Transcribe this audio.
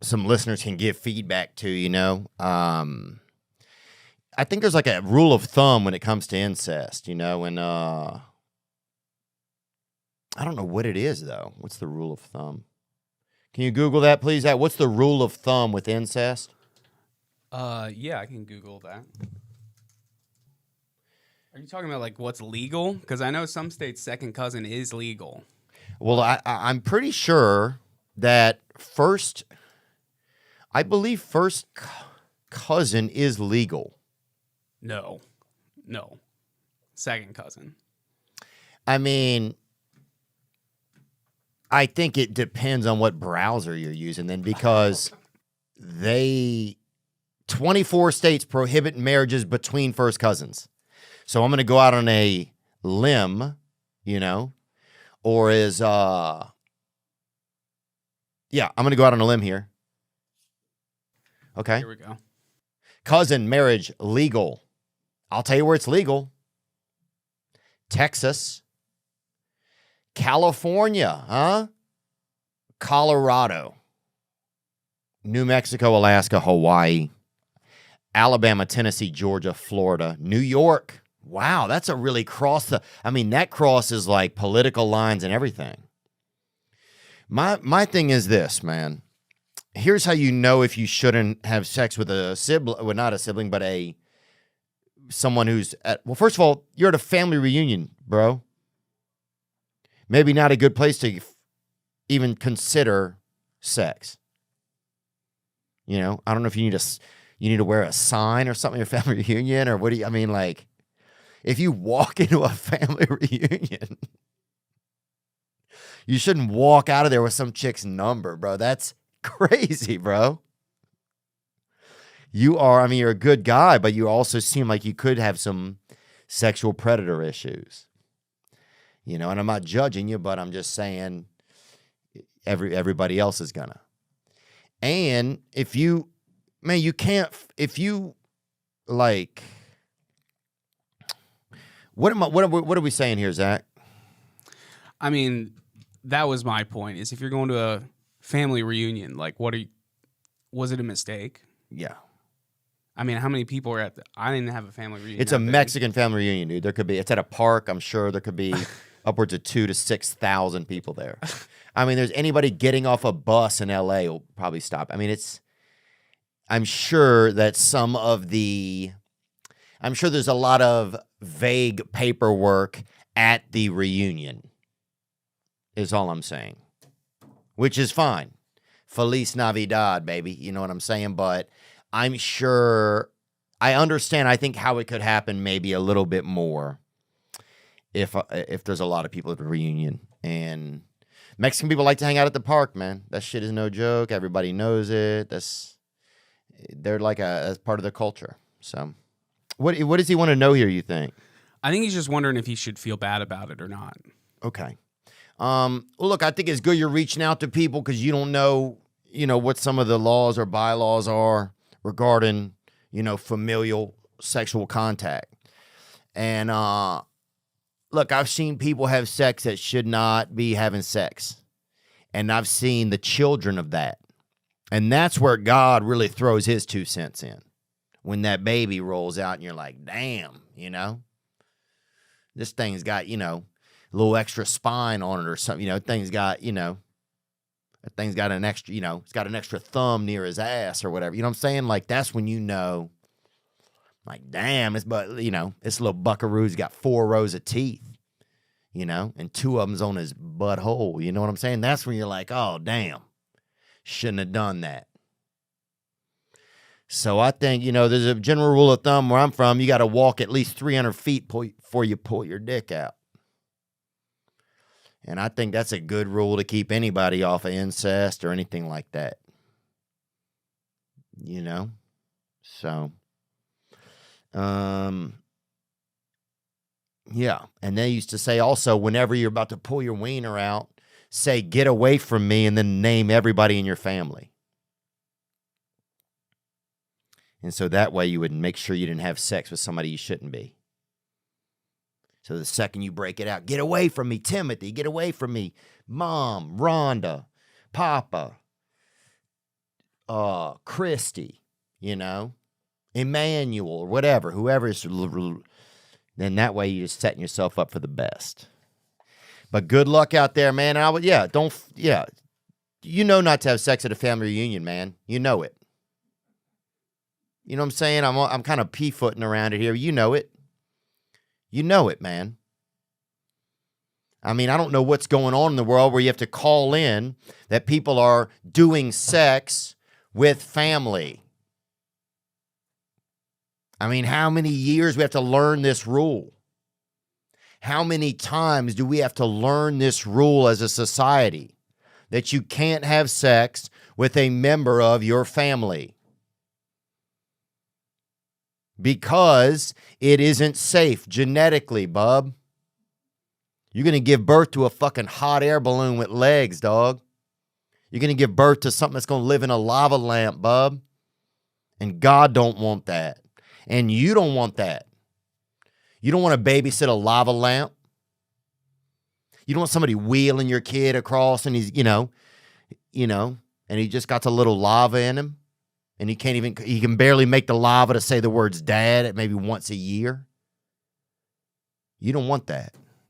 some listeners can give feedback to, I think there's like a rule of thumb when it comes to incest, and I don't know what it is though. What's the rule of thumb? Can you Google that, please? What's the rule of thumb with incest? Yeah, I can Google that. Are you talking about like what's legal? Because I know some states second cousin is legal. Well, I'm pretty sure that I believe first cousin is legal. No. Second cousin. I mean, I think it depends on what browser you're using then, because 24 states prohibit marriages between first cousins. So I'm going to go out on a limb, or I'm going to go out on a limb here. Okay. Here we go. Cousin marriage legal. I'll tell you where it's legal. Texas, California, Colorado, New Mexico, Alaska, Hawaii, Alabama, Tennessee, Georgia, Florida, New York. Wow, that's a really that crosses like political lines and everything. My thing is this, man. Here's how you know if you shouldn't have sex with a sibling, well, not a sibling, but someone who's first of all, you're at a family reunion, bro. Maybe not a good place to even consider sex. I don't know if you need to wear a sign or something at your family reunion, or what if you walk into a family reunion, you shouldn't walk out of there with some chick's number, bro. That's crazy, bro. You're a good guy, but you also seem like you could have some sexual predator issues. And I'm not judging you, but I'm just saying everybody else is gonna. And if you can't, what are we saying here, Zach? I mean, that was my point, is if you're going to a family reunion, like was it a mistake? Yeah. I mean, how many people are I didn't have a family reunion. It's a Mexican family reunion, dude. It's at a park. I'm sure there could be upwards of 2,000 to 6,000 people there. There's anybody getting off a bus in LA will probably stop. I'm sure that I'm sure there's a lot of vague paperwork at the reunion, is all I'm saying, which is fine. Feliz Navidad, baby. You know what I'm saying? But I'm sure I understand. I think how it could happen maybe a little bit more if there's a lot of people at the reunion. And Mexican people like to hang out at the park, man. That shit is no joke. Everybody knows it. They're like that's part of their culture. So what does he want to know here, you think? I think he's just wondering if he should feel bad about it or not. Okay. Well, look, I think it's good you're reaching out to people because you don't know, what some of the laws or bylaws are regarding, familial sexual contact. And look, I've seen people have sex that should not be having sex. And I've seen the children of that. And that's where God really throws his 2 cents in. When that baby rolls out and you're like, damn, this thing's got, a little extra spine on it or something, thing's got, that thing's got an extra, it's got an extra thumb near his ass or whatever. You know what I'm saying? Like, that's when like, damn, this little buckaroo's got 4 rows of teeth, and 2 of them's on his butthole. You know what I'm saying? That's when you're like, oh, damn, shouldn't have done that. So I think, there's a general rule of thumb where I'm from. You got to walk at least 300 feet before you pull your dick out. And I think that's a good rule to keep anybody off of incest or anything like that. So, yeah. And they used to say also, whenever you're about to pull your wiener out, say, get away from me, and then name everybody in your family. And so that way you would make sure you didn't have sex with somebody you shouldn't be. So the second you break it out, get away from me, Timothy, get away from me, Mom, Rhonda, Papa, Christy, you know, Emmanuel or whatever, whoever's, then that way you're just setting yourself up for the best. But good luck out there, man. And you know not to have sex at a family reunion, man. You know it. You know what I'm saying? I'm kind of pea-footing around it here. You know it. You know it, man. I mean, I don't know what's going on in the world where you have to call in that people are doing sex with family. I mean, how many years we have to learn this rule? How many times do we have to learn this rule as a society that you can't have sex with a member of your family? Because it isn't safe genetically, bub. You're going to give birth to a fucking hot air balloon with legs, dog. You're going to give birth to something that's going to live in a lava lamp, bub. And God don't want that. And you don't want that. You don't want to babysit a lava lamp. You don't want somebody wheeling your kid across and he's, and he just got a little lava in him. And he can barely make the lava to say the words dad at maybe once a year. You don't want that.